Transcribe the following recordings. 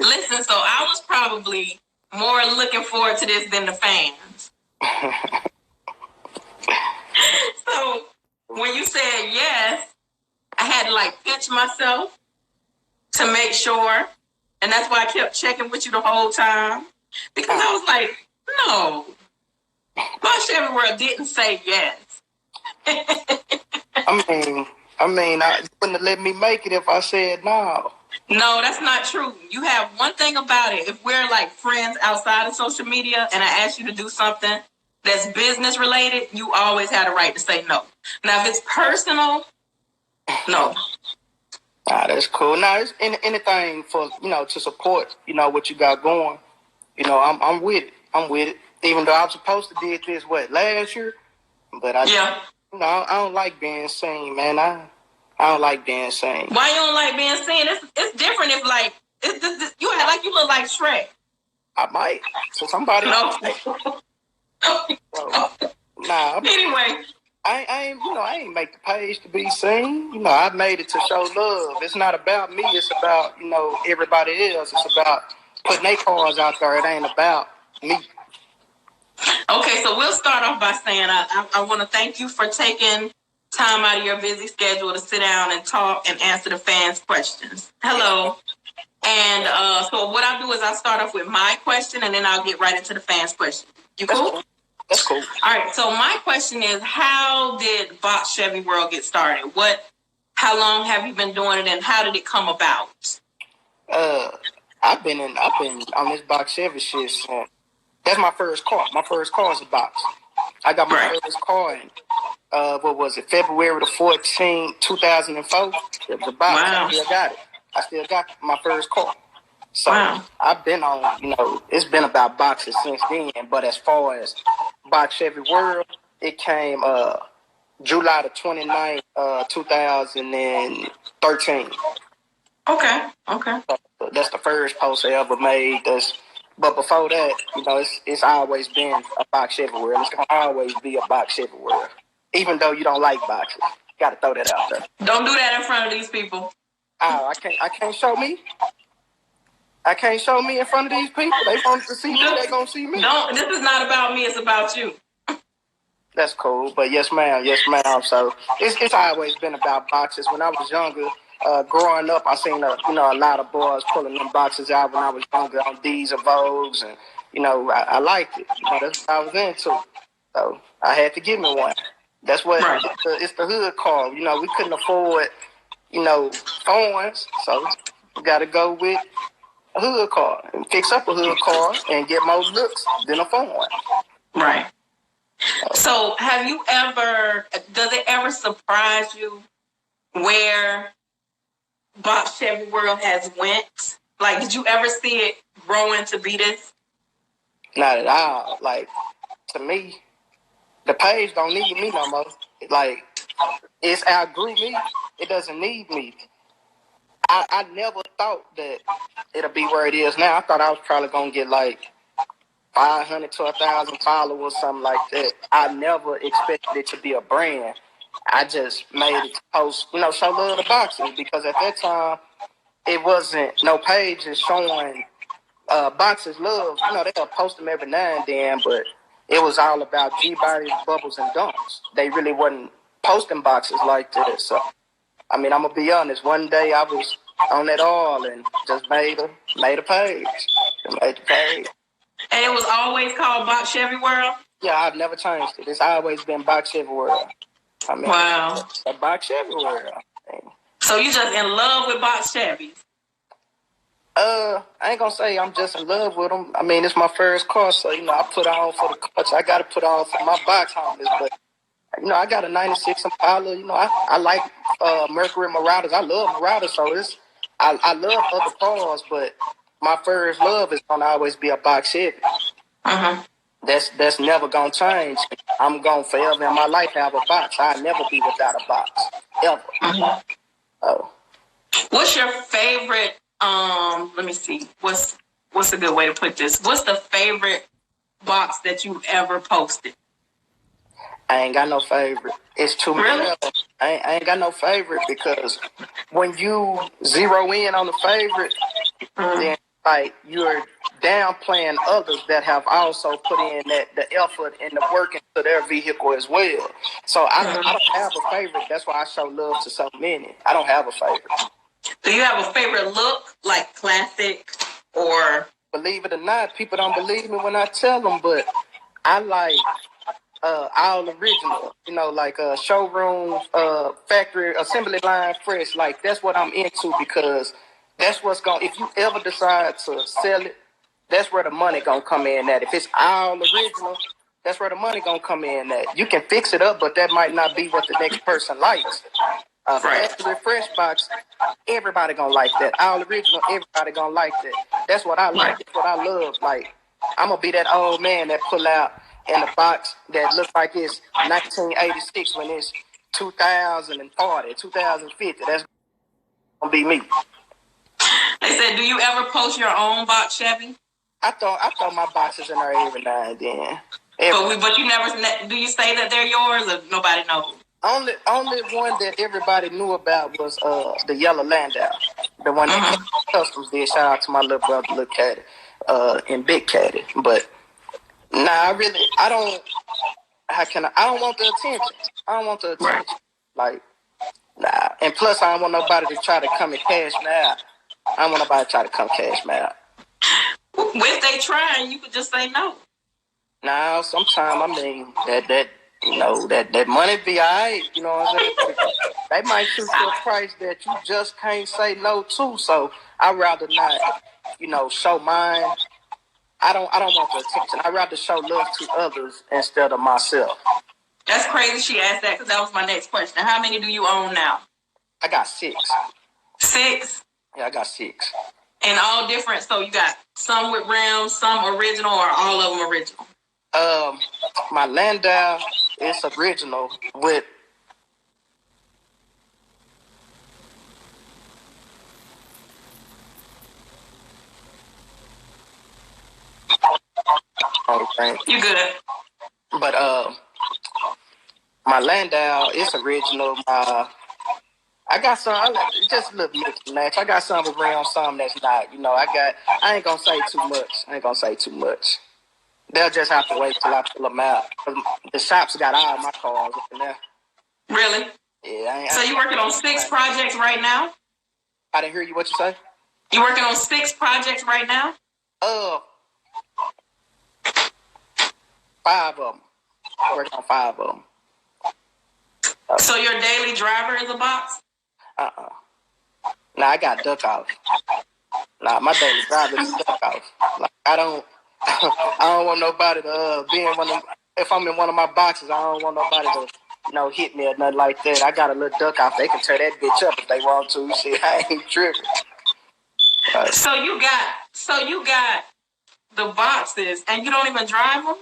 Listen, so I was probably more looking forward to this than the fans. So when you said yes, I had to like pinch myself to make sure. And that's why I kept checking with you the whole time. Because I was like, no. Boss Chevy World didn't say yes. I mean, you wouldn't have let me make it if I said no. No, that's not true. You have one thing about it. If we're like friends outside of social media and I ask you to do something that's business related, you always had a right to say no. Now, if it's personal, no. That's cool. Now, it's anything for, to support, what you got going. I'm with it. I'm with it. Even though I was supposed to did this, last year? But I don't like being seen, man. I don't like being seen. Why you don't like being seen? It's different if like you act like you look like Shrek. I might. So somebody. No. Nah. Anyway, I ain't make the page to be seen. I made it to show love. It's not about me. It's about everybody else. It's about putting their cars out there. It ain't about me. Okay, so we'll start off by saying I want to thank you for taking time out of your busy schedule to sit down and talk and answer the fans' questions. Hello. And so what I'll do is I'll start off with my question and then I'll get right into the fans' question. You cool? That's cool. All right, so my question is, how did Box Chevy World get started? How long have you been doing it and how did it come about? I've been on this Box Chevy shit since. That's my first car. My first car is a box. I got my first car in, February the 14th, 2004. It was a box. Wow. I still got my first car. So wow. I've been on, it's been about boxes since then. But as far as Box Chevy World, it came July the 29th, 2013. Okay. So that's the first post I ever made. But before that, it's always been a Box Chevy World. It's going to always be a Box Chevy World. Even though you don't like boxes. Got to throw that out there. Don't do that in front of these people. Oh, I can't show me. I can't show me in front of these people. They want to see me. They going to see me. No, this is not about me. It's about you. That's cool. But yes, ma'am. So it's always been about boxes. When I was younger, growing up, I seen a lot of boys pulling them boxes out when I was younger on D's and Vogues, and I liked it. That's what I was into. So I had to give me one. That's what it's the hood car. We couldn't afford phones, so we got to go with a hood car and fix up a hood car and get more looks than a phone. Right. So have you does it ever surprise you where Box Chevy World has went? Like, did you ever see it growing to be this? Not at all. Like, to me, the page don't need me no more. Like, it's outgrew me. It doesn't need me. I never thought that it'll be where it is now. I thought I was probably going to get like 500 to 1,000 followers, something like that. I never expected it to be a brand. I just made it to post, show love to boxes, because at that time, it wasn't no pages showing boxes love. They'll post them every now and then, but it was all about G-bodies, bubbles, and dumps. They really wasn't posting boxes like that. So, I'm going to be honest. One day I was on it all and just made a page. Made the page. And it was always called Box Chevy World? Yeah, I've never changed it. It's always been Box Chevy World. Wow. A Box Chevy World. So you just in love with Box Chevys? I ain't gonna say I'm just in love with them. It's my first car, so I put on for the culture. I gotta put on for my box homies, but I got a '96 Impala. I like Mercury Marauders. I love Marauders, so I love other cars, but my first love is gonna always be a Box Chevy. That's never gonna change. I'm gonna forever in my life have a box. I'll never be without a box. Ever. Oh. What's your favorite let me see. What's a good way to put this? What's the favorite box that you've ever posted? I ain't got no favorite. It's too many. Really? I ain't got no favorite, because when you zero in on the favorite, then like you're downplaying others that have also put in the effort and the work into their vehicle as well. So I don't have a favorite. That's why I show love to so many. I don't have a favorite. Do you have a favorite look, like classic or? Believe it or not, people don't believe me when I tell them, but I like all original, like showroom, factory, assembly line, fresh. Like that's what I'm into because that's what's going. If you ever decide to sell it, that's where the money gonna come in. At if it's all original, that's where the money gonna come in. At you can fix it up, but that might not be what the next person likes. Factory fresh box, everybody gonna like that. All original, everybody gonna like that. That's what I like. That's what I love. Like I'm gonna be that old man that pull out in a box that looks like it's 1986 when it's 2040, 2050. That's gonna be me. They said, do you ever post your own box, Chevy? I throw my boxes in there every now and then. But you never, do you say that they're yours or nobody knows? Only one that everybody knew about was the yellow Landau. The one that Customs did. Shout out to my little brother, Little Caddy, and Big Caddy. But nah, I don't want the attention. I don't want the attention. Like, nah. And plus, I don't want nobody to try to come and cash me out. I don't want nobody to try to come cash me out. If they try, you could just say no. Nah, sometimes, I mean, that money be all right. You know what I'm saying? They might shoot you a price that you just can't say no to. So I'd rather not, show mine. I don't want the attention. I'd rather show love to others instead of myself. That's crazy she asked that because that was my next question. How many do you own now? I got 6. 6? Yeah, I got 6. And all different. So you got some with rims, some original, or all of them original? My Landau is original with You good? But my Landau is original. I got some, just a little mix and match. I got some with rims, some that's not. I ain't gonna say too much. They'll just have to wait till I pull them out. The shops got all my cars up in there. Really? Yeah. So you working on 6 projects right now? I didn't hear you. What you say? You working on 6 projects right now? 5 of them. I work on 5 of them. So your daily driver is a box? Nah, I got duck off. Nah, my daily driver is duck off. Like I don't want nobody to be in one of them. If I'm in one of my boxes, I don't want nobody to hit me or nothing like that. I got a little duck off. They can tear that bitch up if they want to. Shit, I ain't tripping. So you got the boxes and you don't even drive them?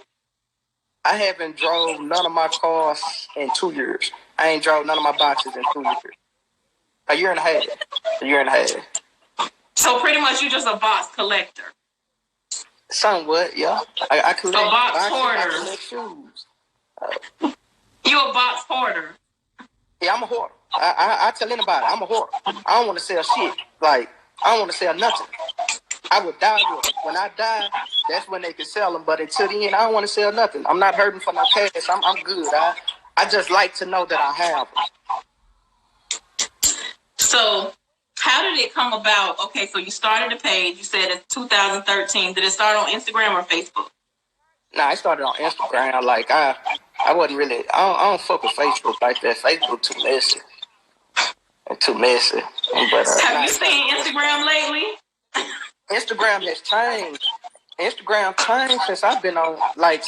I haven't drove none of my cars in 2 years. I ain't drove none of my boxes in 2 years. A year and a half. So pretty much you just a box collector. Somewhat, yeah. I collect a box boxes, hoarder. I collect shoes. You a box hoarder? Yeah, I'm a hoarder. I tell anybody, I'm a hoarder. I don't want to sell shit. Like, I don't want to sell nothing. I would die with them. When I die, that's when they can sell them. But until the end, I don't want to sell nothing. I'm not hurting for no cash. I'm good. I just like to know that I have them. So how did it come about? Okay, so you started the page. You said it's 2013. Did it start on Instagram or Facebook? Nah, I started on Instagram. Like, I wasn't really, I don't fuck with Facebook like that. Facebook too messy. Too messy. But, have you seen Instagram lately? Instagram has changed. Instagram changed since I've been on, like,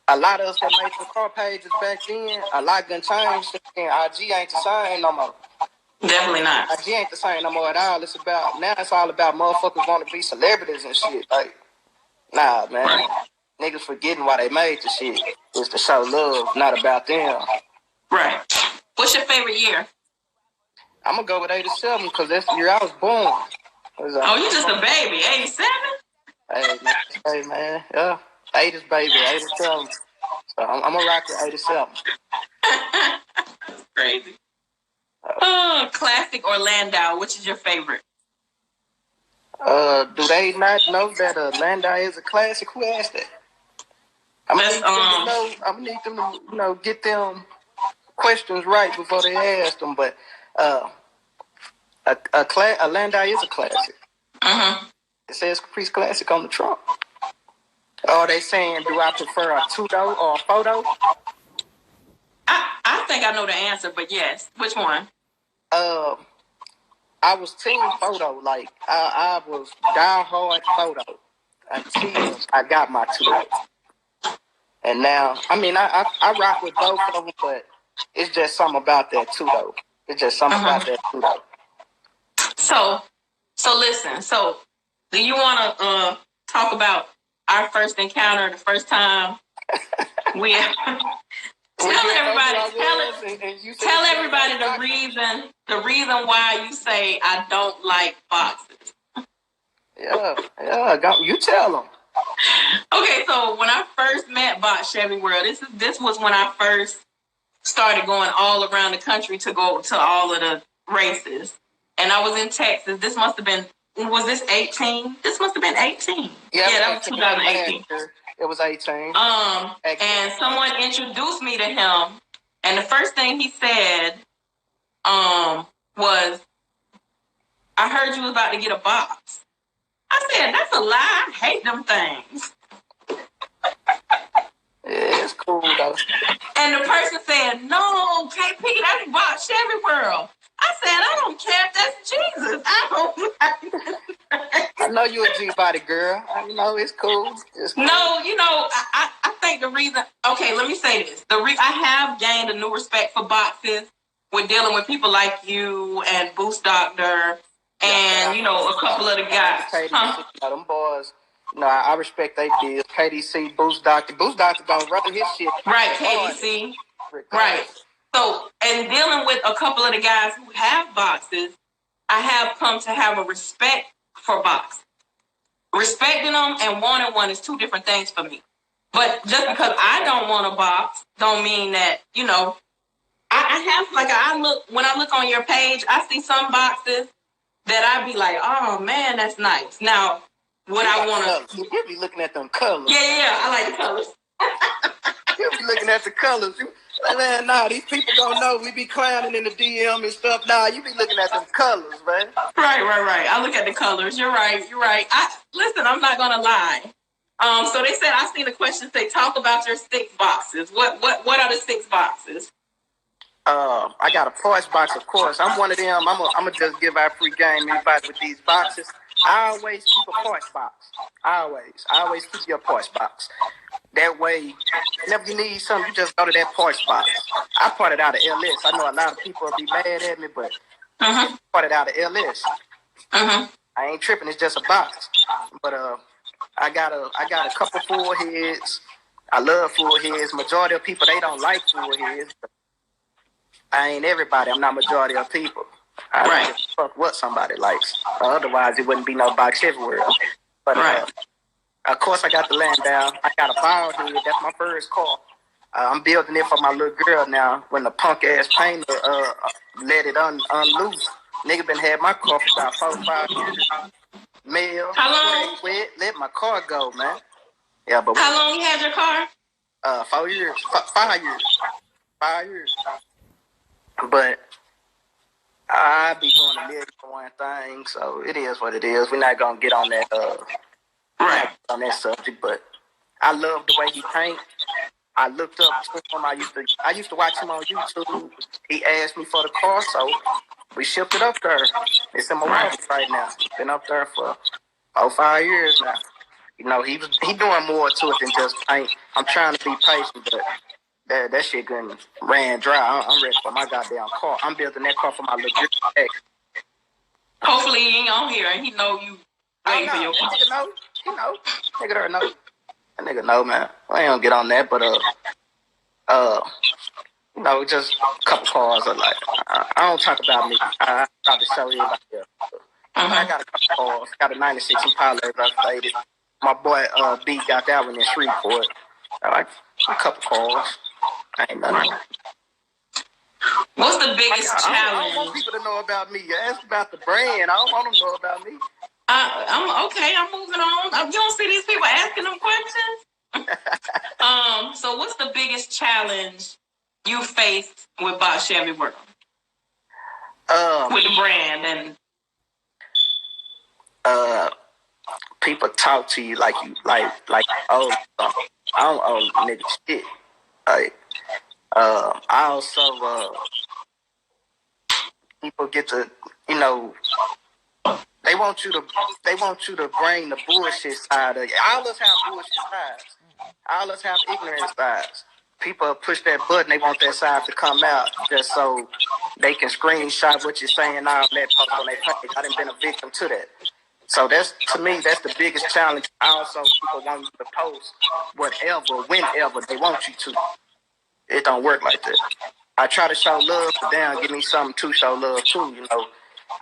a lot of us that made some car pages back then, a lot done changed. And IG ain't the same no more. Definitely not. IG ain't the same no more at all. Now it's all about motherfuckers want to be celebrities and shit. Like, nah, man. Right. Niggas forgetting why they made the shit. It's to show love, not about them. Right. What's your favorite year? I'm going to go with 87 because that's the year I was born. Oh, you just a baby, 87? Hey, man. Yeah. 80s baby, 87. So I'm going to rock with 87. Crazy. Classic or Landau, which is your favorite? Do they not know that Landau is a classic? Who asked that? I'm gonna need them to, get them questions right before they ask them. But a Landau is a classic. It says Caprice Classic on the trunk. Are they saying, do I prefer a two-door or a photo? I think I know the answer, but yes. Which one? I was team photo. Like, I was die-hard photo until I got my two-door. And now, I rock with both of them, but it's just something about that two-door. It's just something about that two-door. So listen. So, do you want to talk about our first encounter, the first time we tell everybody the reason why you say I don't like boxes. Yeah, you tell them. Okay, so when I first met Box Chevy World, this was when I first started going all around the country to go to all of the races. And I was in Texas. This must have been, was this 18? This must have been 18. Yeah, that was 2018. It was 18. And someone introduced me to him, and the first thing he said was, I heard you was about to get a box. I said, that's a lie. I hate them things. Yeah, it's cool though. And the person said, no, KP, that's Box Chevy World. I said, I don't care if that's Jesus. I don't like I know you a G-body girl. I know it's cool. No, I think the reason, okay, let me say this. I have gained a new respect for boxes with dealing with people like you and Boost Doctor and, a couple of the guys. Them boys, I respect they deals. KDC, Boost Doctor. Boost Doctor gonna run his shit. Right, KDC. Right. So, and dealing with a couple of the guys who have boxes, I have come to have a respect for boxes. Respecting them and wanting one is two different things for me. But just because I don't want a box, don't mean that, I have, when I look on your page, I see some boxes that I be like, oh man, that's nice. Now, what I want to... You be looking at them colors. Yeah, I like the colors. You be looking at the colors. Man, these people don't know. We be clowning in the DM and stuff. You be looking at them colors, man. Right. I look at the colors. You're right. Listen, I'm not gonna lie. So they said I seen the question say, talk about your 6 boxes. What are the 6 boxes? I got a parts box, of course. I'm one of them. I'm gonna just give out free game anybody with these boxes. I always keep a parts box. I always keep your parts box. That way, whenever you need something, you just go to that parts box. I part it out of LS. I know a lot of people will be mad at me, but I part it out of LS. I ain't tripping. It's just a box. But I got a couple full heads. I love full heads. Majority of people, they don't like full heads. I ain't everybody. I'm not majority of people. I don't give a fuck what somebody likes. Otherwise, it wouldn't be no Box Chevy World. But of course, I got the Landau. I got a bald head. That's my first car. I'm building it for my little girl now. When the punk ass painter let it unloose, nigga been had my car for about 4 or 5 years. Mail. How long? Let my car go, man. Yeah, but how long you had your car? 4 years. 5 years. 5 years. But I be doing a million for one thing, so it is what it is. We're not gonna get on that on that subject, but I love the way he paint. I looked up to him. I used to watch him on YouTube. He asked me for the car, so we shipped it up there. It's in my office right now. Been up there for 4 or 5 years now. He doing more to it than just paint. I'm trying to be patient, but that shit getting ran dry. I'm ready for my goddamn car. I'm building that car for my little girl. Hopefully he ain't on here and he know you waiting for your car. Nigga know. That nigga know, man. I ain't gonna get on that, but just a couple cars are like, I don't talk about me. I got to show everybody else. I got a couple cars. Got a 96 Impala updated. My boy B got that one in Shreveport. I like a couple cars. I ain't nothing. What's the biggest challenge? I don't want people to know about me. You ask about the brand. I don't want them to know about me. I'm okay. I'm moving on. You don't see these people asking them questions. So what's the biggest challenge you faced with Box Chevy World? With the brand and people talk to you like oh, I don't owe nigga shit. Like I also people get to, you know, they want you to bring the bullshit side of it. All of us have bullshit sides. All of us have ignorant sides. People push that button, they want that side to come out just so they can screenshot what you're saying and all that post on their page. I done been a victim to that. So that's, to me, that's the biggest challenge. Also, people want you to post whatever, whenever they want you to. It don't work like that. I try to show love, but damn, give me something to show love to. You know,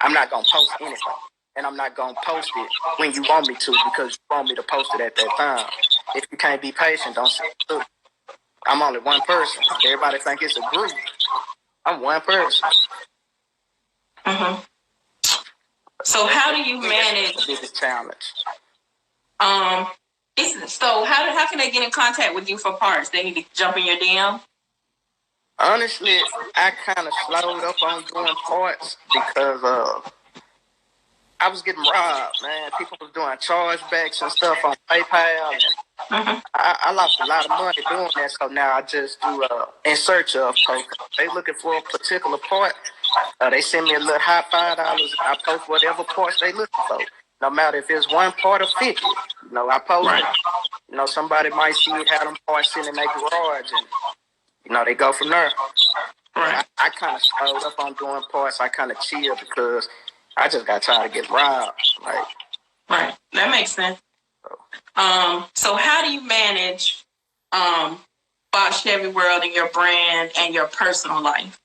I'm not gonna post anything, and I'm not gonna post it when you want me to because you want me to post it at that time. If you can't be patient, don't say it. I'm only one person. Everybody think it's a group. I'm one person. mm-hmm. So how do you manage the biggest challenge? So how can they get in contact with you for parts? They need to jump in your DM? Honestly, I kind of slowed up on doing parts because I was getting robbed, man. People was doing chargebacks and stuff on PayPal. And I lost a lot of money doing that, so now I just do in search of programs. They looking for a particular part. They send me a little hot $5. I post whatever parts they looking for. No matter if it's one part or 50, you know, I post it. You know, somebody might see it, have them parts sitting in their garage, and you know, they go from there. Right. I kind of slowed up on doing parts. I kind of chilled because I just got tired of getting robbed. Like, right, that makes sense. So how do you manage Box Chevy World and your brand and your personal life?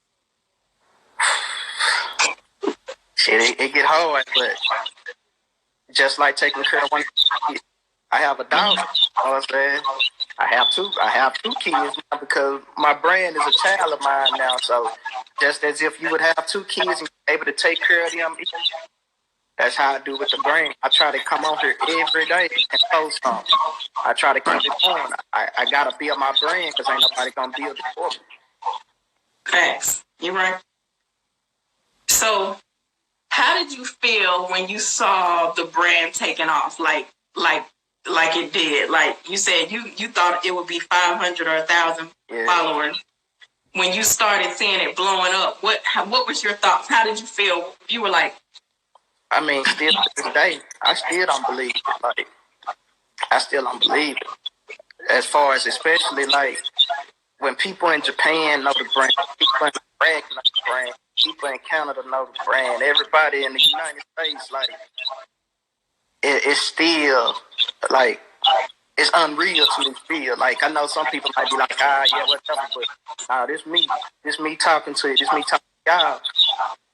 Shit, it get hard, but just like taking care of one kid. I have a dog. You know what I'm saying? I have two kids now because my brand is a child of mine now. So just as if you would have two kids and be able to take care of them, that's how I do with the brand. I try to come on here every day and post something. I try to keep it going. I gotta build my brand because ain't nobody gonna build it for me. Thanks. You're right. So how did you feel when you saw the brand taking off? Like it did. Like you said, you thought it would be 500 or 1,000 followers. When you started seeing it blowing up, what was your thoughts? How did you feel? You were like, I mean, still to this day, I still don't believe it. Like, I still don't believe it. As far as especially like when people in Japan know the brand, people in Iraq know the brand, people in Canada know the brand, everybody in the United States, like, it's still, like, it's unreal to feel. Like, I know some people might be like, yeah, whatever, but this me talking to you, this me talking to y'all.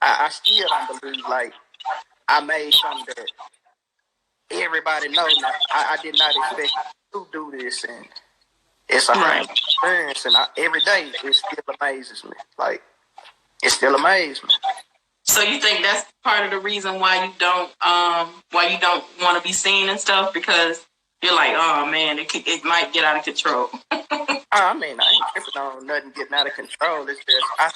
I still don't believe, like, I made something that everybody knows now. I did not expect to do this, and it's a high experience, and every day it still amazes me. Like, it still amazes me. So you think that's part of the reason why you don't want to be seen and stuff, because you're like, oh man, it might get out of control. I mean, I ain't tripping on nothing getting out of control. It's just I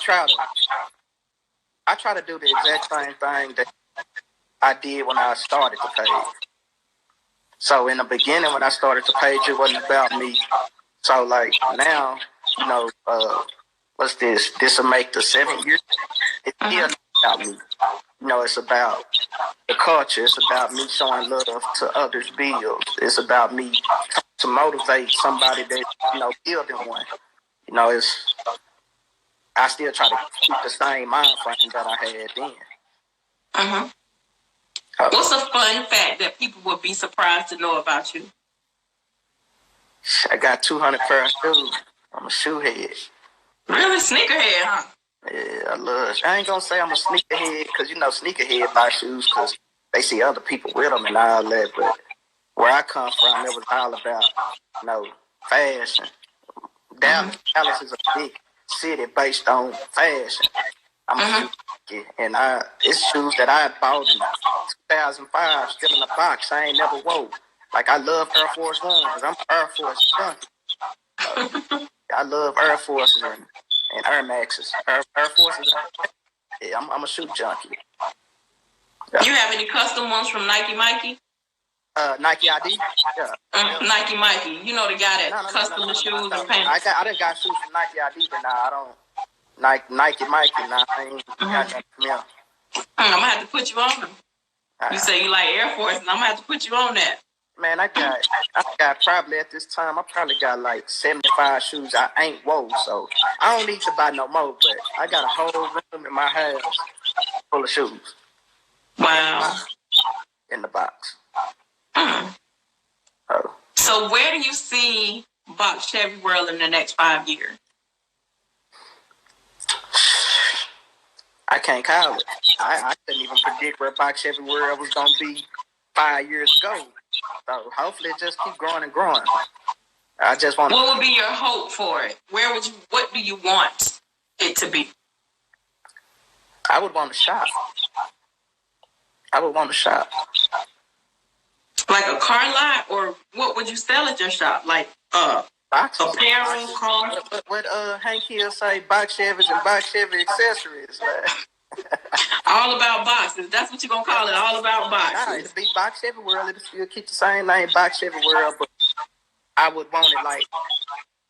try to do the exact same thing that I did when I started the page. So in the beginning, when I started the page, it wasn't about me. So like now, you know, what's this? This will make the 7 years. It's still not about me. You know, it's about the culture. It's about me showing love to others' bills. It's about me to motivate somebody that, you know, building one. You know, I still try to keep the same mind frame that I had then. What's a fun fact that people would be surprised to know about you? I got 200 pair of shoes. I'm a shoe head. Really? Sneakerhead, huh? Yeah, I ain't gonna say I'm a sneakerhead because, you know, sneakerhead buy shoes because they see other people with them and all that. But where I come from, it was all about, you know, fashion. Dallas is a big city based on fashion. I'm a and it's shoes that I bought in 2005, still in the box. I ain't never wore. Like I love Air Force One because I'm Air Force junkie. I love Air Forces and Air Maxes. Air Forces. Yeah, I'm a shoe junkie. Yeah. You have any custom ones from Nike Mikey? Nike ID. Yeah. Nike Mikey. You know the guy that custom the shoes and pants. I done got shoes from Nike ID, but nah, I don't. Nike Mikey. Nah, I ain't got nothing from him. I'm gonna have to put you on them. You say you like Air Force, and I'm gonna have to put you on that. Man, I got probably at this time, I probably got like 75 shoes I ain't wore, so I don't need to buy no more, but I got a whole room in my house full of shoes. Wow. In the box. Oh. So where do you see Box Chevy World in the next 5 years? I can't call it. I couldn't even predict where Box Chevy World was going to be 5 years ago. So hopefully it just keep growing and growing. I just want. What would be your hope for it? What do you want it to be? I would want a shop. Like a car lot, or what would you sell at your shop? Like boxes. Apparel, cars. What Hank Hill say? Box Chevys and Box Chevy accessories. All about boxes. That's what you're gonna call it. All about boxes. Nah, it'll be Box Chevy World. It'll still keep the same name, Box Chevy World, but I would want it like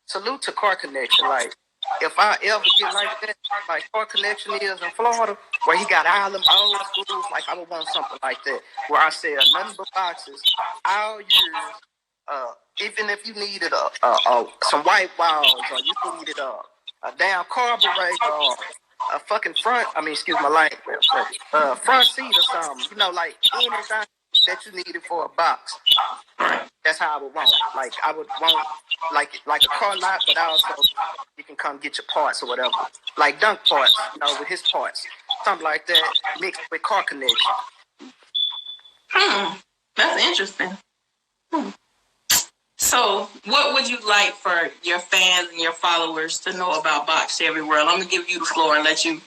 salute to Car Connection. Like if I ever get like that, like Car Connection is in Florida, where he got all them old schools, like I would want something like that, where I sell nothing but boxes all year. Even if you needed some white walls, or you needed a damn carburetor, or a fucking front seat or something, you know, like anything that you needed for a box. That's how I would want it. Like I would want like a car lot, but also you can come get your parts or whatever. Like Dunk parts, you know, with his parts. Something like that mixed with Car Connection. That's interesting. So, what would you like for your fans and your followers to know about Box Chevy World? I'm gonna give you the floor and let you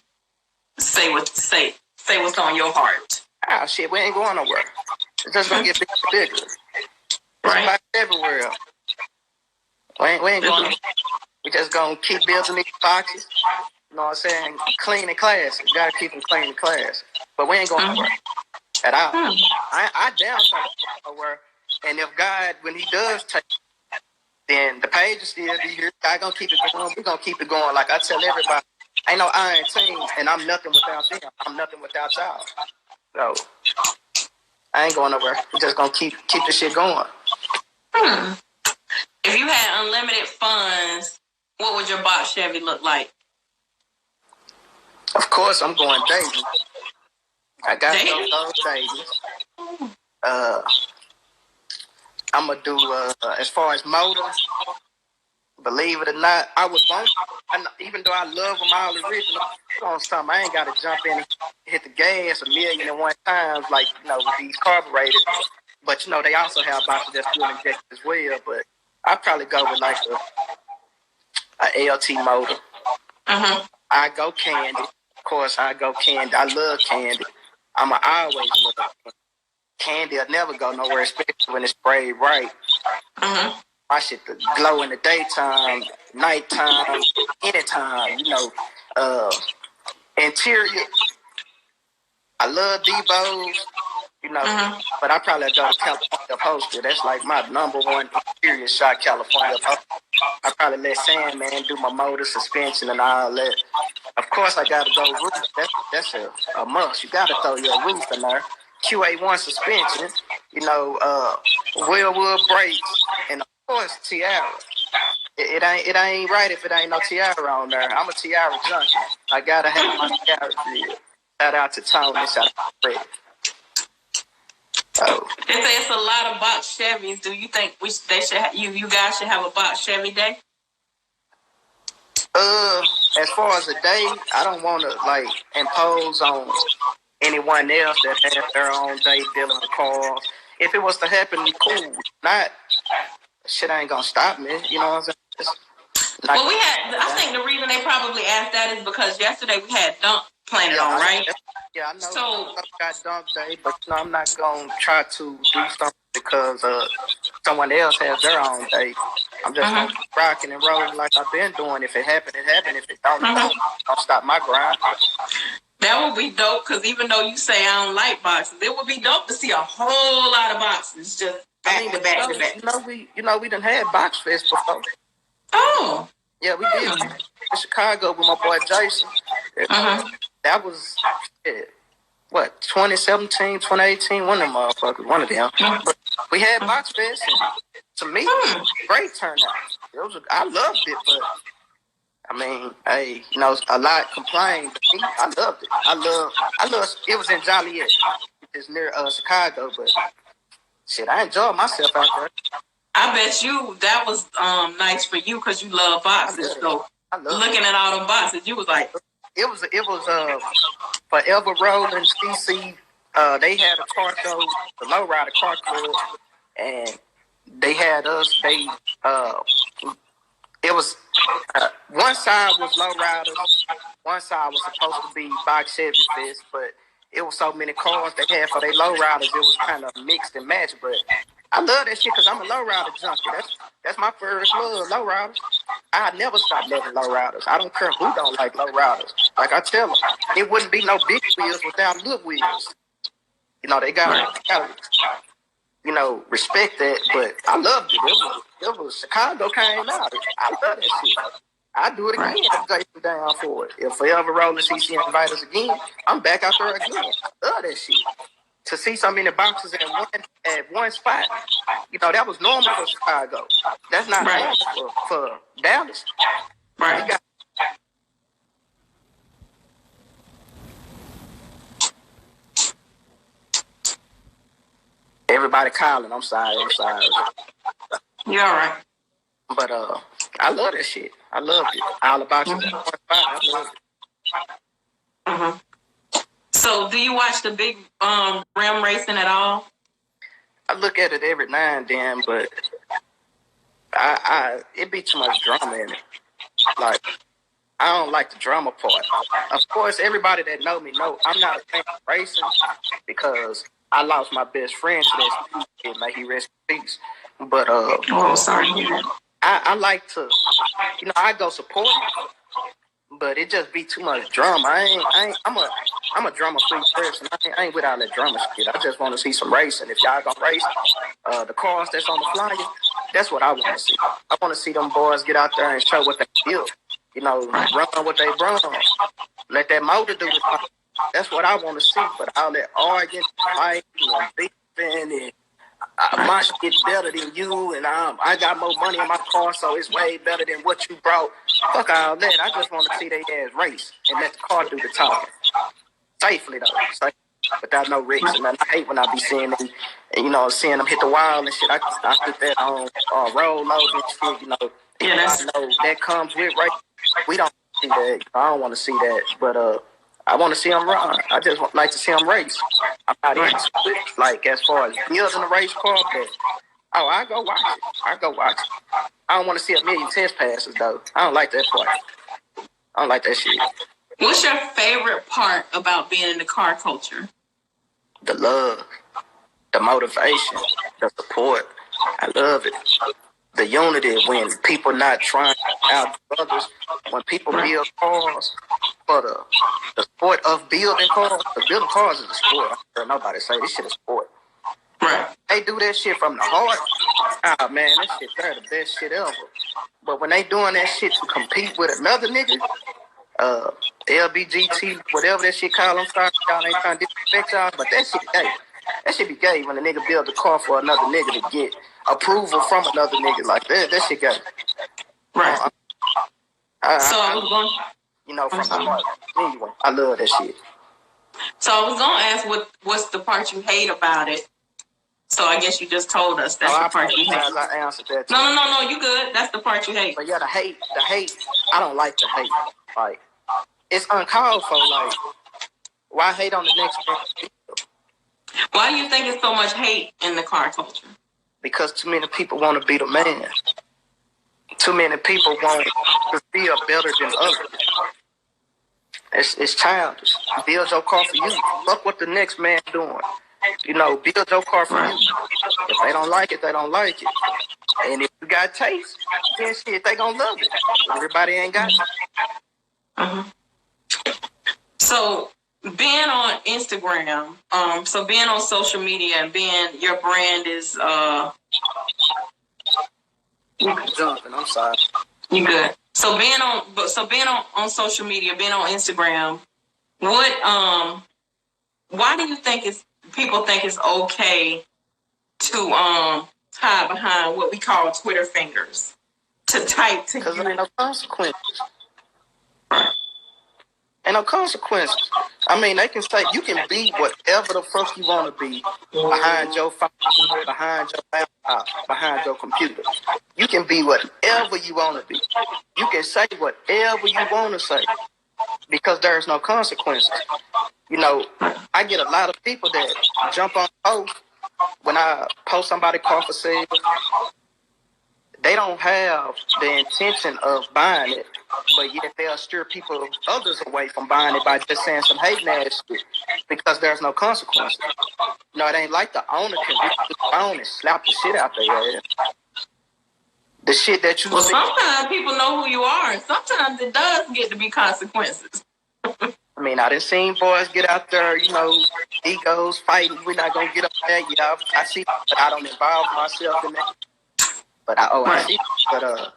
say what's on your heart. Ah, shit, we ain't going nowhere. It's just gonna get bigger and bigger. Right. Box Chevy World. We ain't going nowhere. We just gonna keep building these boxes. You know what I'm saying? Clean and classy. You gotta keep them clean and classy. But we ain't going nowhere at all. I damn sure nowhere. And if God, when he does take, then the page will still be here. God gonna keep it going. We're gonna keep it going. Like I tell everybody, ain't no iron team, and I'm nothing without them. I'm nothing without y'all. So I ain't going nowhere. We're just gonna keep the shit going. If you had unlimited funds, what would your Box Chevy look like? Of course, I'm going dating. I got those dating. I'm gonna do as far as motors. Believe it or not, I would want. Even though I love them all original, on something I ain't got to jump in and hit the gas 1,000,001 times like with these carburetors. But they also have boxes that's fuel injected as well. But I'd probably go with like a LT motor. I go Candy. Of course, I go Candy. I love Candy. I'ma always love Candy. I'll never go nowhere, especially when it's sprayed right. My shit to glow in the daytime, nighttime, anytime. Interior. I love Debo's. But I probably go to California upholstery. That's like my number one interior shot, California upholstery. I probably let Sandman do my motor, suspension, and all that. Of course, I got to go roof. That's a must. You got to throw your roof in there. QA1 suspension, Wheelwood brakes, and of course, Tiara. It ain't right if it ain't no Tiara on there. I'm a Tiara junkie. I got to have my Tiara grill. Shout out to Tony. Shout out to Fred. They say it's a lot of Box Chevys. Do you think you guys should have a Box Chevy day? As far as a day, I don't want to impose on anyone else that has their own day dealing with cars. If it was to happen, cool. Not shit ain't gonna stop me. You know what I'm saying? I think the reason they probably asked that is because yesterday we had Dunk planning on, right? Yeah, I know. So I got dunk day, but I'm not gonna try to do something because someone else has their own day. I'm just gonna keep rocking and rolling like I've been doing. If it happened, it happened. If it don't, it don't. I'll stop my grind. That would be dope, because even though you say I don't like boxes, it would be dope to see a whole lot of boxes just back to back to back. We done had Box Fest before. Oh. Yeah, we did in Chicago with my boy Jason. That was, 2017, 2018, one of them motherfuckers, one of them. But we had Box Fest, and to me, great turnout. I loved it, but I mean, hey, a lot complained. I loved it. I love. It was in Joliet. It's near Chicago, but shit, I enjoyed myself out there. I bet you that was nice for you because you love boxes. So looking at all them boxes, you was like, it was Forever Rolling CC. They had a car show, the Lowrider Car Club, and they had us. It was one side was Lowriders, one side was supposed to be Box Chevy Fest, but it was so many cars they had for their Lowriders, it was kind of mixed and matched. But I love that shit because I'm a Lowrider junkie. That's my first love, Lowriders. I never stop loving Lowriders. I don't care who don't like Lowriders. Like I tell them, it wouldn't be no big wheels without little wheels. They got respect that, but I loved it. It was Chicago came out. I love that shit. I do it again. I'm Jason down for it. If Forever Rolling CC invite us again, I'm back out there again. I love that shit. To see so many boxes at one spot, that was normal for Chicago. That's not normal for Dallas. Right. Everybody calling. I'm sorry. You're all right. But I love that shit. I love it. All the boxes at one spot. I love it. So, do you watch the big rim racing at all? I look at it every now and then, but it be too much drama in it. Like, I don't like the drama part. Of course, everybody that know me know I'm not a fan of racing because I lost my best friend to that speed. May he rest in peace. But sorry. I like to, I go support it, but it just be too much drama. I'm a drama free person. I ain't with all that drama shit. I just want to see some racing. If y'all gonna race, the cars that's on the flyer, that's what I want to see. I want to see them boys get out there and show what they built. Run what they run. Let that motor do it. That's what I want to see. But all that arguing, fighting, and beefing, and my shit's better than you, and I got more money in my car, so it's way better than what you brought. Fuck all that. I just want to see they ass race and let the car do the talking. Safely, though. Without no risks. And I hate when I be seeing them, seeing them hit the wall and shit. I put that on roll lows and shit, Yeah, I know that comes with race. We don't see that. I don't want to see that. But I want to see them run. I just like to see them race. I'm not into it, like, as far as building a race car, but I go watch it. I don't want to see a million test passes, though. I don't like that part. I don't like that shit. What's your favorite part about being in the car culture? The love, the motivation, the support. I love it. The unity when people not trying out others, when people build cars for the sport of building cars. The building cars is a sport. I don't hear nobody say this shit is a sport. Right. They do that shit from the heart. Ah, man, that shit, they're the best shit ever. But when they doing that shit to compete with another nigga, LBGT, whatever that shit called, I'm sorry, y'all ain't trying to disrespect y'all, but that shit gay. That shit be gay when a nigga build a car for another nigga to get approval from another nigga like that. That shit gay. Right. So I was going, from the heart. Anyway, I love that shit. So I was gonna ask what's the part you hate about it. So I guess you just told us that's the part you hate. I answered that too. No, you good. That's the part you hate. But yeah, the hate, I don't like the hate. Like, it's uncalled for. Like, why hate on the next person? Why do you think it's so much hate in the car culture? Because too many people want to be the man. Too many people want to feel better than others. It's childish. Build your car for you. Fuck what the next man doing. You know, build your car for you. If they don't like it, they don't like it. And if you got taste, then shit, they gonna love it. Everybody ain't got it. Mm-hmm. So being on Instagram, so being on social media and being your brand is jumping. I'm sorry. You good. So being on social media, being on Instagram, what why do you think people think it's okay to hide behind what we call Twitter fingers to type to because you? there ain't no consequences. Ain't no consequences. I mean, they can say you can be whatever the fuck you want to be behind your phone, behind your laptop, behind your computer. You can be whatever you want to be. You can say whatever you want to say because there's no consequences. You know, I get a lot of people that jump on posts when I post somebody car for sale. They don't have the intention of buying it, but yet they'll steer others away from buying it by just saying some hating ass shit because there's no consequences. You know, it ain't like the owner can reach the phone and slap the shit out their ass. The shit that you Well, sometimes people know who you are, and sometimes it does get to be consequences. I mean, I done seen boys get out there, you know, egos fighting. We're not gonna get up there. Yeah, I see, but I don't involve myself in that. But I see. But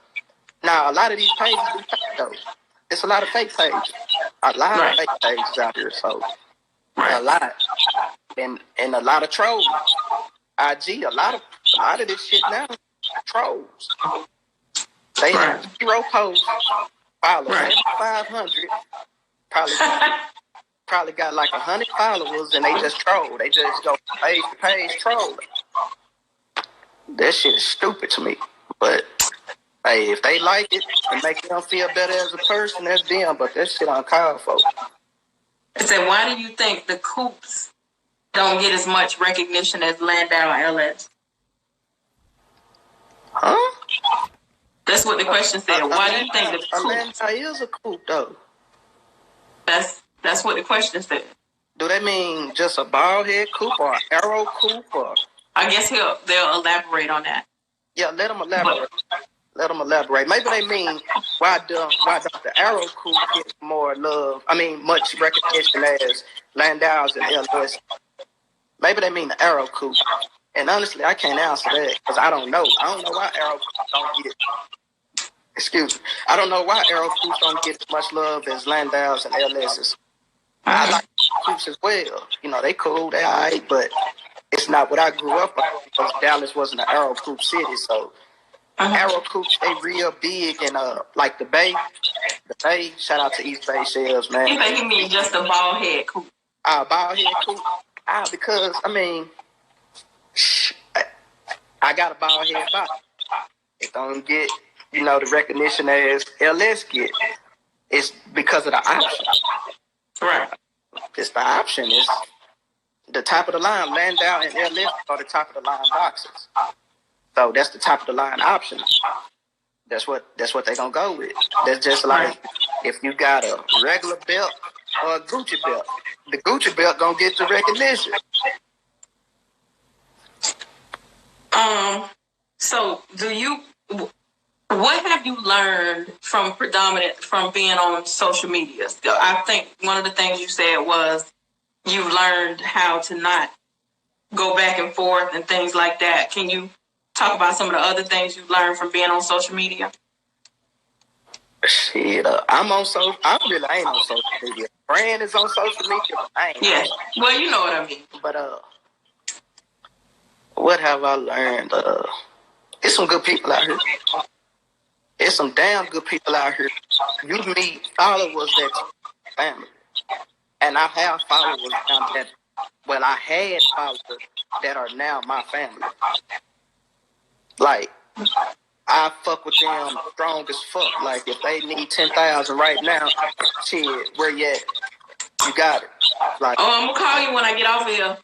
now a lot of these pages do fake though. It's a lot of fake pages. A lot of fake pages out here. So a lot, and a lot of trolls. IG, a lot of this shit now, trolls. They have 0 posts, followers, 500. Probably got like 100 followers, and they just troll. They just go page to page trolling. That shit is stupid to me. But hey, if they like it and make them feel better as a person, that's them. But that shit uncalled for. I said, why do you think the coupes don't get as much recognition as Landau and LS? Huh? That's what the question said. Why do you think the coupes? Landau is a coupe though. That's what the question said. Do they mean just a bald head coupe or an arrow coupe or? I guess they'll elaborate on that. Yeah, let them elaborate. Let them elaborate. Maybe they mean why don't the arrow coupe get more love? I mean, much recognition as Landau's and LS. Maybe they mean the arrow coupe. And honestly, I can't answer that because I don't know. I don't know why arrow coupes don't get. Excuse me. I don't know why arrow coupes don't get as much love as Landau's and LS's. I like coupes as well. You know, they cool, they all right, but it's not what I grew up on because Dallas wasn't an arrow coupe city. So arrow coupes, they real big in like the Bay. The Bay, shout out to East Bay Shells, man. You think he mean just a bald head coupe? Bald head coupe. Because I mean, I got a bald head body. It don't get, you know, the recognition as LS get. It's because of the option. Right. It's the option. It's the top of the line. Landau and LS are the top of the line boxes. So that's the top of the line option. That's what they're gonna go with. That's just like if you got a regular belt or a Gucci belt. The Gucci belt gonna get the recognition. So what have you learned from being on social media? I think one of the things you said was you learned how to not go back and forth and things like that. Can you talk about some of the other things you learned from being on social media? Shit, I'm on social. I really ain't on social media. Brand is on social media. But I ain't. Yes. Well, you know what I mean. But what have I learned? It's some good people out here. It's some damn good people out here. You meet followers that's family. And I have followers now that, well, I had followers that are now my family. Like, I fuck with them strong as fuck. Like, if they need 10,000 right now, shit, where you at? You got it. Like, I'm gonna call you when I get off here.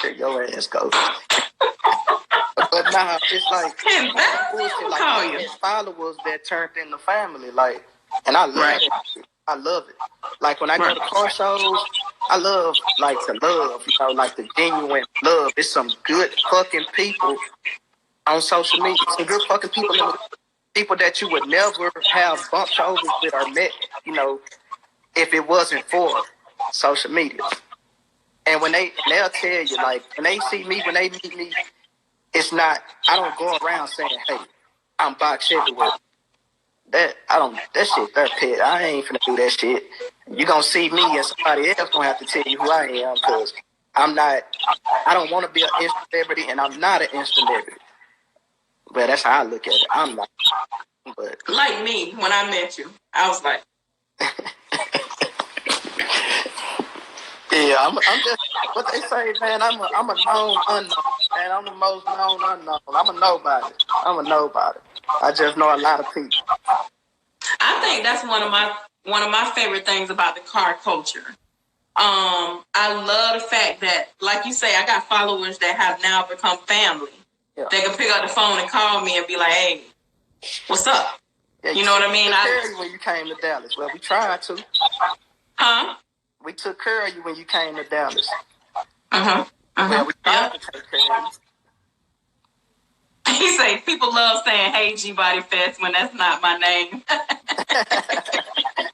There your ass go. But nah, it's like bullshit. Like followers that turned into family. Like, and I love it. I love it. Like when I go to car shows, I love like the love, like the genuine love. It's some good fucking people on social media. Some good fucking people that you would never have bumped shoulders with or met, if it wasn't for social media. And when they'll tell you, like, when they see me, when they meet me, it's not, I don't go around saying, hey, I'm Box everywhere. That shit, that pit. I ain't finna do that shit. You gonna see me and somebody else gonna have to tell you who I am, because I don't want to be an instant celebrity, and I'm not an instant celebrity. But that's how I look at it. I'm not. But like me, when I met you, I was like, yeah, I'm just what they say, man. I'm a known unknown, man. I'm the most known unknown. I'm a nobody. I just know a lot of people. I think that's one of my favorite things about the car culture. I love the fact that, like you say, I got followers that have now become family. Yeah. They can pick up the phone and call me and be like, "Hey, what's up?" Yeah, you know what I mean? I took care of you when you came to Dallas. Well, we tried to. Huh? We took care of you when you came to Dallas. Well, we tried to take care of you. He say people love saying, "Hey, G Body Fest," when that's not my name.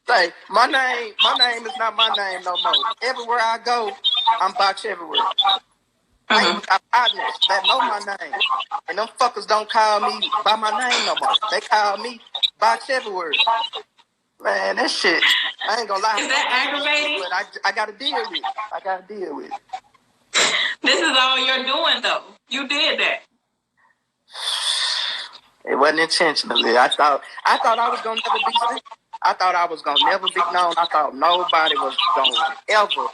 Say, my name is not my name no more. Everywhere I go, I'm Box everywhere. I got partners that know my name, and them fuckers don't call me by my name no more. They call me Box everywhere. Man, that shit, I ain't gonna lie. Is that aggravating? But I gotta deal with it. This is all you're doing, though. You did that. It wasn't intentionally. I thought I was gonna never be seen. I thought I was gonna never be known. I thought nobody was gonna ever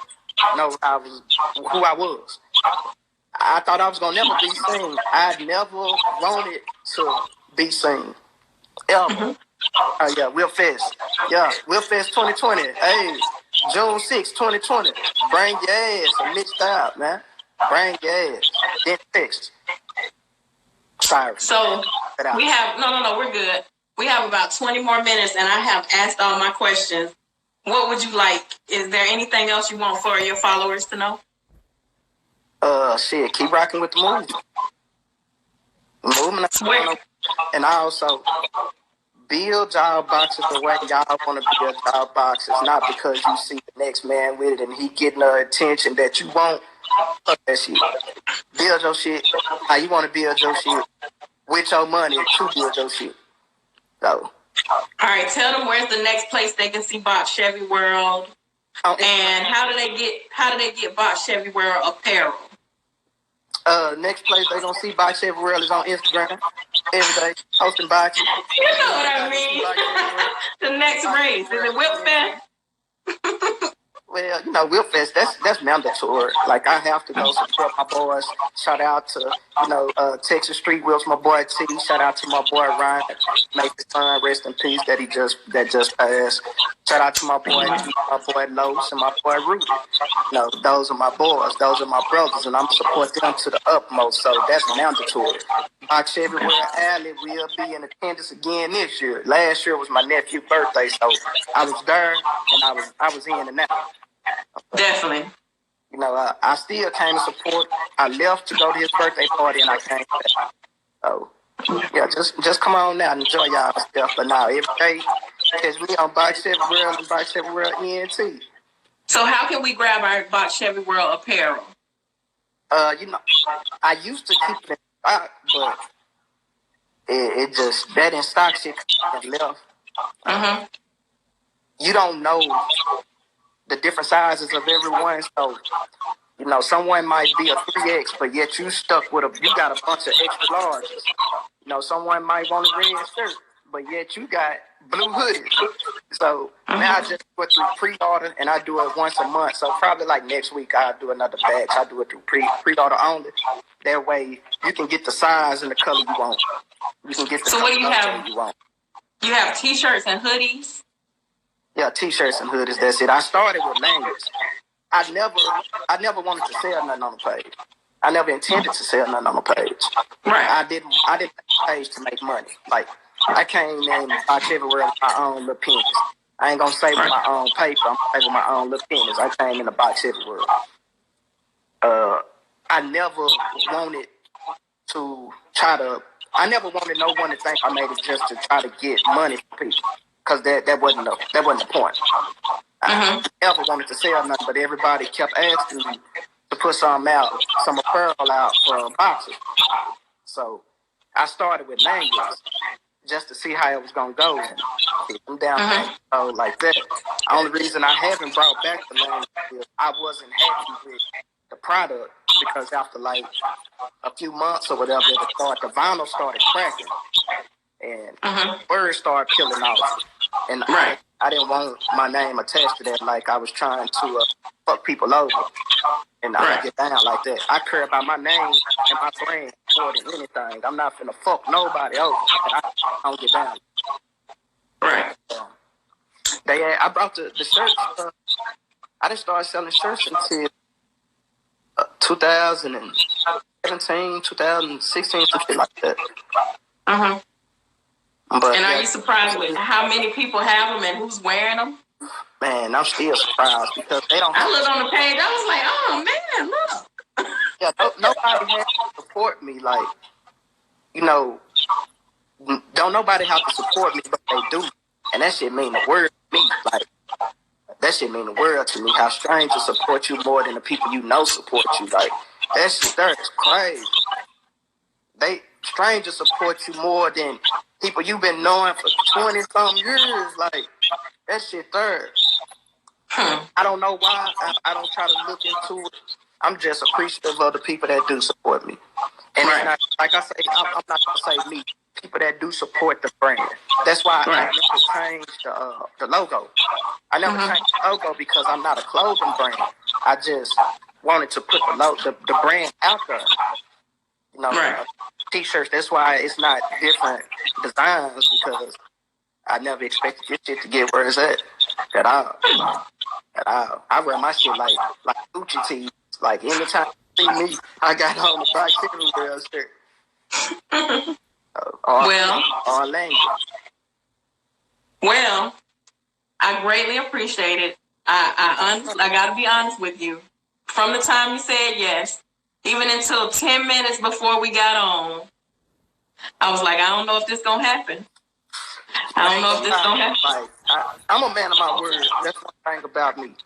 know who I was. I thought I was gonna never be seen. I never wanted to be seen. Ever. Oh yeah, Will Fest. Yeah, Will Fest 2020. Hey, June 6, 2020. Bring your ass and mixed out, man. Bring your ass. Then fixed. Sorry. So we have no, we're good. We have about 20 more minutes, and I have asked all my questions. What would you like? Is there anything else you want for your followers to know? Shit, keep rocking with the movement. And I also build job boxes the way y'all want to build job boxes, not because you see the next man with it and he getting the attention that you want. Fuck that shit. Build your shit how you want to build your shit with your money to build your shit. So. All right, tell them where's the next place they can see Box Chevy World, and how do they get Box Chevy World apparel? Next place they gonna see Box Chevy World is on Instagram every day, posting boxes. You know what I mean? The next race is it Whip Fest? Well, Will Fest, that's mandatory. Like, I have to go support my boys. Shout out to, Texas Street Wheels, my boy T. Shout out to my boy Ryan. Make his son rest in peace that just passed. Shout out to my boy Los, and my boy Rudy. Those are my boys. Those are my brothers, and I'm support them to the utmost. So that's mandatory. Box Everywhere Alley will be in attendance again this year. Last year was my nephew's birthday, so I was there and I was in and out. Definitely. I still came to support. I left to go to his birthday party, and I came back. So, yeah, just come on now and enjoy y'all stuff. But now, every day, catch me on Box Chevy World and Box Chevy World ENT. So how can we grab our Box Chevy World apparel? I used to keep it in stock, but it just, that in stock shit left. You don't know the different sizes of everyone, so someone might be a 3X, but yet you stuck with you got a bunch of extra larges. Someone might want a red shirt, but yet you got blue hoodies. So now I just go through pre-order, and I do it once a month. So probably like next week I'll do another batch. I do it through pre-order only. That way you can get the size and the color you want. You can get the so what do you have? You want. You have t-shirts and hoodies. Yeah, t-shirts and hoodies. That's it. I started with lanyards. I never wanted to sell nothing on the page. I never intended to sell nothing on the page. Right. I didn't make the page to make money. Like, I came in Box Everywhere with my own little pins. I ain't gonna say with my own paper. I'm gonna say with my own little penis. I came in the box everywhere. I never wanted to try to. I never wanted no one to think I made it just to try to get money from people, because that wasn't the point. I never wanted to sell nothing, but everybody kept asking me to put some apparel out for boxers. So I started with language just to see how it was gonna go. Keep them down like that. The only reason I haven't brought back the language is I wasn't happy with the product, because after like a few months or whatever, the vinyl started cracking and words started peeling off. And I didn't want my name attached to that, like I was trying to fuck people over. And I don't get down like that. I care about my name and my brand more than anything. I'm not finna fuck nobody over. I don't get down. Right. I brought the shirts. I didn't start selling shirts until 2017, 2016, something like that. But, and are you surprised with how many people have them and who's wearing them? Man, I'm still surprised because they don't. I looked on the page. I was like, oh man, look. Yeah, nobody has to support me. Like, don't nobody have to support me, but they do, and that shit mean the world to me. Like, that shit mean the world to me. How strangers support you more than the people you know support you. Like, that shit there is crazy. Strangers support you more than people you've been knowing for 20-something years. Like, that shit there. I don't know why. I don't try to look into it. I'm just appreciative of the people that do support me. And not, like I say, I'm not going to say me. People that do support the brand. That's why I never changed the logo. I never changed the logo because I'm not a clothing brand. I just wanted to put the brand out there. T-shirts. That's why it's not different designs, because I never expected this shit to get where it's at. I wear my shit like Gucci tees. Like, anytime you see me, I got on the black everywhere shirt. Or language. Well, I greatly appreciate it. I got to be honest with you. From the time you said yes, even until 10 minutes before we got on, I was like, I don't know if this gonna happen. I'm a man of my word. That's one thing about me.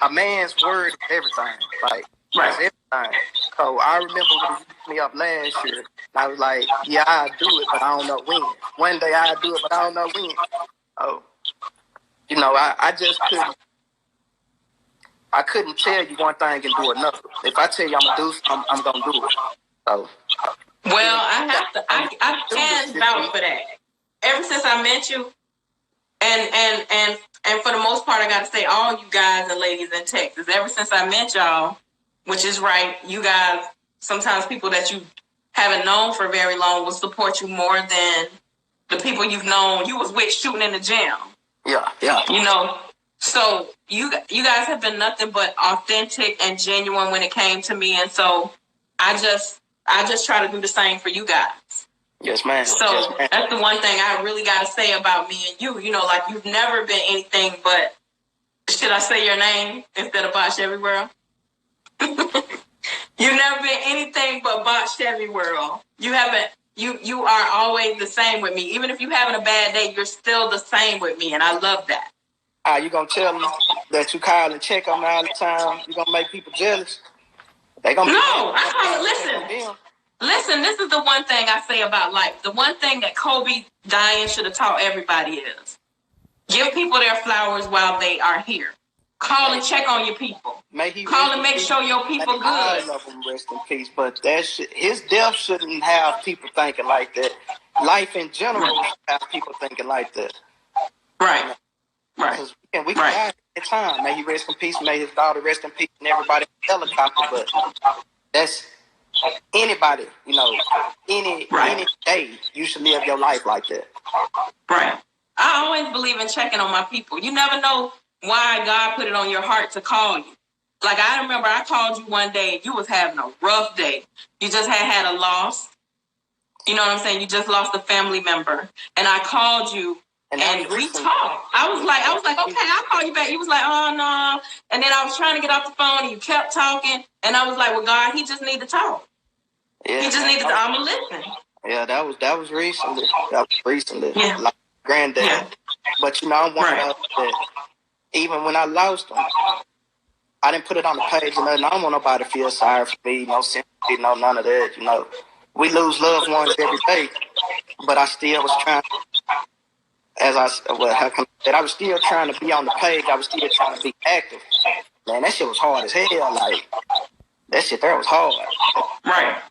A man's word is everything. Like, that's everything. So I remember when you hit me up last year, I was like, yeah, I'll do it, but I don't know when. One day I'll do it, but I don't know when. Oh, I just couldn't tell you one thing and do another. If I tell you I'm gonna do something, I'm gonna do it. So, well, I can vouch for that. Ever since I met you, and for the most part, I got to say, all you guys and ladies in Texas, ever since I met y'all, which is right, you guys, sometimes people that you haven't known for very long will support you more than the people you've known you was with shooting in the gym. Yeah. So you guys have been nothing but authentic and genuine when it came to me, and so I just try to do the same for you guys. Yes, ma'am. So that's the one thing I really got to say about me and you. Like, you've never been anything but, should I say your name instead of Bot Chevy World? You've never been anything but Bot Chevy World. You haven't. You are always the same with me. Even if you're having a bad day, you're still the same with me, and I love that. You gonna tell me that you call and check on me all the time? You gonna make people jealous? They gonna Listen, this is the one thing I say about life. The one thing that Kobe dying should have taught everybody is give people their flowers while they are here. Call and check on your people. Call and make sure your people good. I love him, rest in peace. But his death shouldn't have people thinking like that. Life in general should have people thinking like that. Right. Because we can die at time. May he rest in peace. May his daughter rest in peace, and everybody in the helicopter. But that's anybody, any day you should live your life like that. Right. I always believe in checking on my people. You never know why God put it on your heart to call you. Like, I remember I called you one day and you was having a rough day. You just had a loss. You know what I'm saying? You just lost a family member. And I called you And we talked. I was like, okay, I'll call you back. He was like, oh no. And then I was trying to get off the phone, and you kept talking. And I was like, well, God, he just need to talk. Yeah, he just needed to. I'm gonna listen. Yeah, that was recently. That was recently. Yeah. Like granddad. Yeah. But I'm one of those that even when I lost him, I didn't put it on the page or nothing. I don't want nobody to feel sorry for me, no sympathy, no none of that. We lose loved ones every day, but I still was trying. I was still trying to be on the page. I was still trying to be active. Man, that shit was hard as hell. Like that shit there was hard. Right.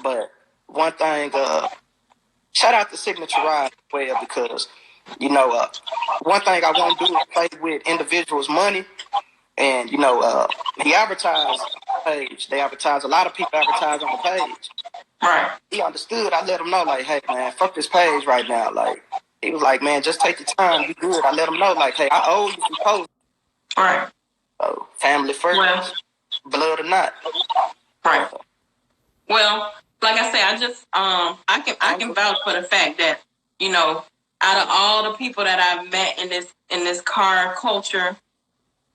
But one thing, shout out to Signature Rydes as well, because one thing I won't do is play with individuals' money. And he advertised on the page. They advertise. A lot of people advertise on the page. Right. He understood. I let him know, like, hey man, fuck this page right now. Like, he was like, man, just take your time. You good. I let him know, like, hey, I owe you some posts. Right. So, family first, blood or not. Right. Well, like I said, I just I can vouch for the fact that out of all the people that I've met in this car culture,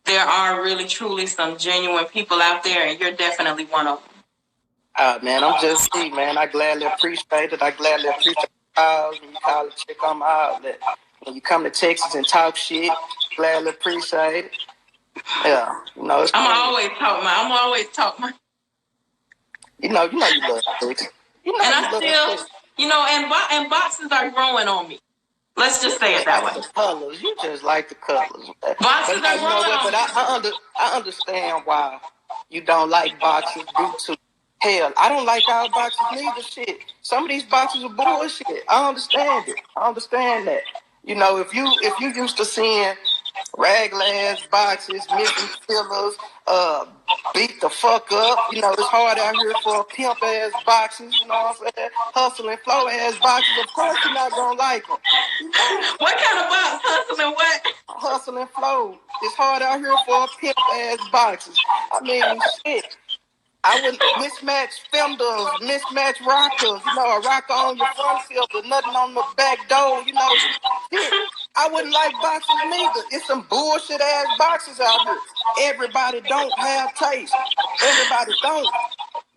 there are really truly some genuine people out there, and you're definitely one of them. Man, I'm just man. I gladly appreciate it. I gladly appreciate calls when you call a chick on my outlet. When you come to Texas and talk shit, gladly appreciate it. Yeah, it's I'm always talk my. You love Texas. And I still, and boxes are growing on me. Let's just say it that way. The colors, you just like the colors. Boxes are growing on me. But I understand why you don't like boxes due to. Hell, I don't like our boxes neither. Shit, some of these boxes are bullshit. I understand it. I understand that. If you used to seeing raglass boxes, missing fillers, beat the fuck up. It's hard out here for pimp ass boxes. You know what I'm saying? Hustle and flow ass boxes. Of course, you're not gonna like them. What kind of box? Hustle and what? Hustle and flow. It's hard out here for pimp ass boxes. I mean, shit. I wouldn't mismatch fenders, mismatch rockers, a rocker on your front filter, nothing on the back door, shit. I wouldn't like boxes neither. It's some bullshit ass boxes out here. Everybody don't have taste. Everybody don't.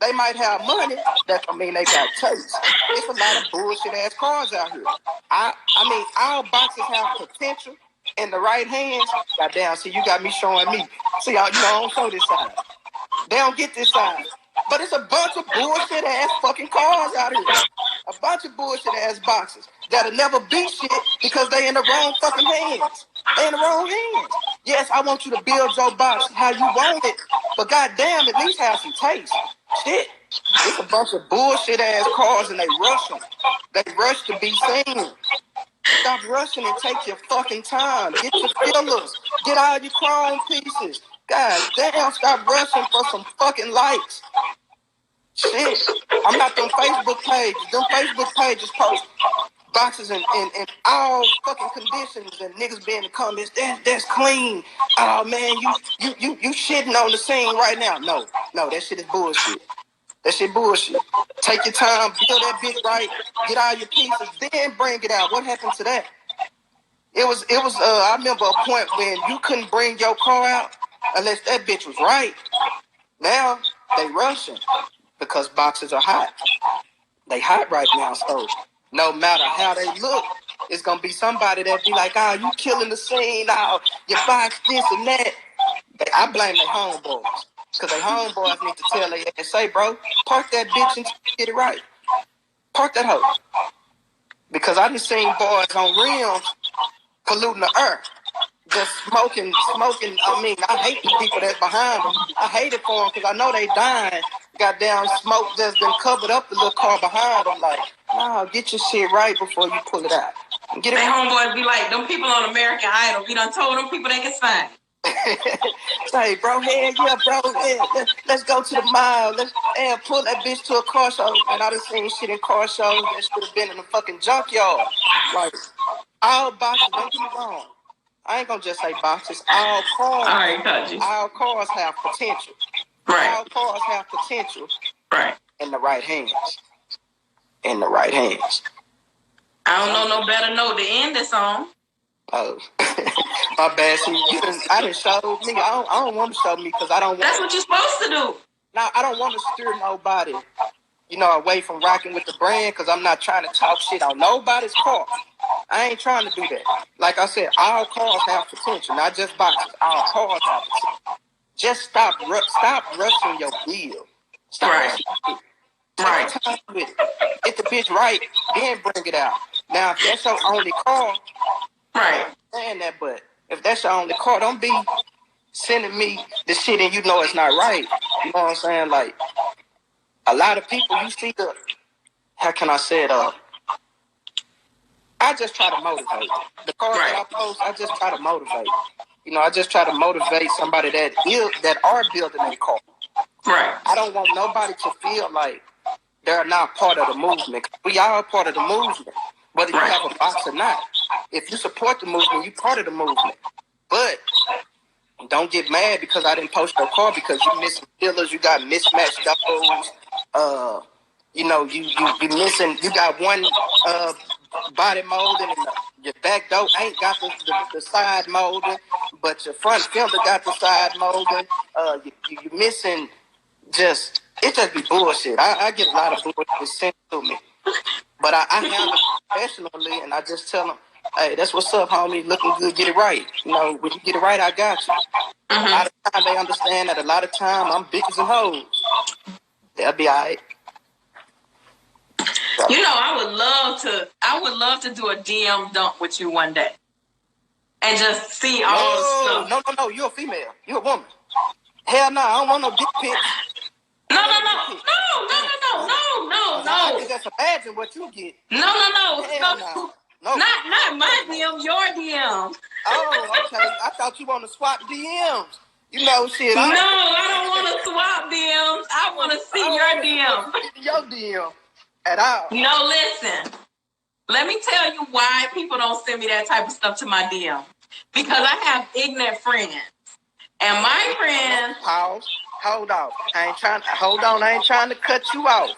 They might have money. That don't mean they got taste. It's a lot of bullshit ass cars out here. I mean, our boxes have potential in the right hands. Goddamn, see, you got me showing me. See, I don't show this side. They don't get this side. But it's a bunch of bullshit ass fucking cars out here. A bunch of bullshit ass boxes that'll never be shit because they in the wrong fucking hands. They in the wrong hands. Yes, I want you to build your box how you want it, but goddamn, at least have some taste. Shit. It's a bunch of bullshit ass cars and they rush them. They rush to be seen. Stop rushing and take your fucking time. Get your fillers. Get all your chrome pieces. God damn, stop rushing for some fucking likes. Shit. I'm not them Facebook pages. Them Facebook pages post boxes in all fucking conditions and niggas be in the comments, that's clean. Oh man, you shitting on the scene right now. No, that shit is bullshit. That shit bullshit. Take your time, build that bitch right, get all your pieces, then bring it out. What happened to that? It was I remember a point when you couldn't bring your car out unless that bitch was right. Now they rushing because boxes are hot. They hot right now, so no matter how they look, it's gonna be somebody that be like, oh, you killing the scene, oh, you box this and that. I blame their homeboys. Because they homeboys need to tell they and say, bro, park that bitch and get it right. Park that hoe. Because I done seen boys on rims polluting the earth. Just smoking. I mean, I hate the people that's behind them. I hate it for them because I know they dying. Goddamn smoke that's been covered up the little car behind them. Like, no, get your shit right before you pull it out. Get it. They homeboys be like, them people on American Idol. We done told them people they can sign. Say, bro, hell yeah, bro, yeah, let's go to the mall. Let's pull that bitch to a car show. And I done seen shit in car shows that should have been in the fucking junkyard. Like, all boxes, don't get me wrong. I ain't gonna just say boxes. All cars have potential. Right. All cars have potential. Right. In the right hands. In the right hands. I don't know no better note to end this on. Oh, my bad. See, I didn't show me. I don't want to show me because I don't want. That's what you're supposed to do. Now, I don't want to steer nobody, away from rocking with the brand because I'm not trying to talk shit on nobody's car. I ain't trying to do that. Like I said, all cars have potential, not just boxes. All cars have potential. Just stop rushing your deal. Stop rushing it. Take time with it. Get the bitch right, then bring it out. Now, if that's your only car, right. Saying that, but if that's your only car, don't be sending me the shit and you know it's not right. You know what I'm saying? Like, a lot of people, you see how can I say it? I just try to motivate. The cars that I post, I just try to motivate. I just try to motivate somebody that are building a car. Right. I don't want nobody to feel like they're not part of the movement. We are part of the movement, whether you have a box or not. If you support the movement, you're part of the movement. But don't get mad because I didn't post your car because you missing fillers, you got mismatched doubles, you missing, you got one body molding and your back door ain't got the side molding, but your front fender got the side molding. You missing it just be bullshit. I get a lot of bullshit sent to me. But I handle it professionally and I just tell them, hey, that's what's up, homie. Looking good, get it right. When you get it right, I got you. A lot of time they understand that a lot of time I'm bitches and hoes. They'll be all right. I would love to do a DM dump with you one day. And just see all the stuff. No, you're a female. You're a woman. Hell no, I don't want no dick pics. No. I can just imagine what you get. No. No. Not my DM, your DM. Oh, okay. I thought you want to swap DMs. Shit. No, I don't want to swap DMs. I want to see your DM. Your DM at all. No, listen. Let me tell you why people don't send me that type of stuff to my DM. Because I have ignorant friends. And my friends... Pause. Hold on. I ain't trying to cut you off.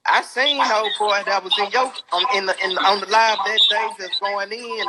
I seen old boy that was in on the live that day that's going in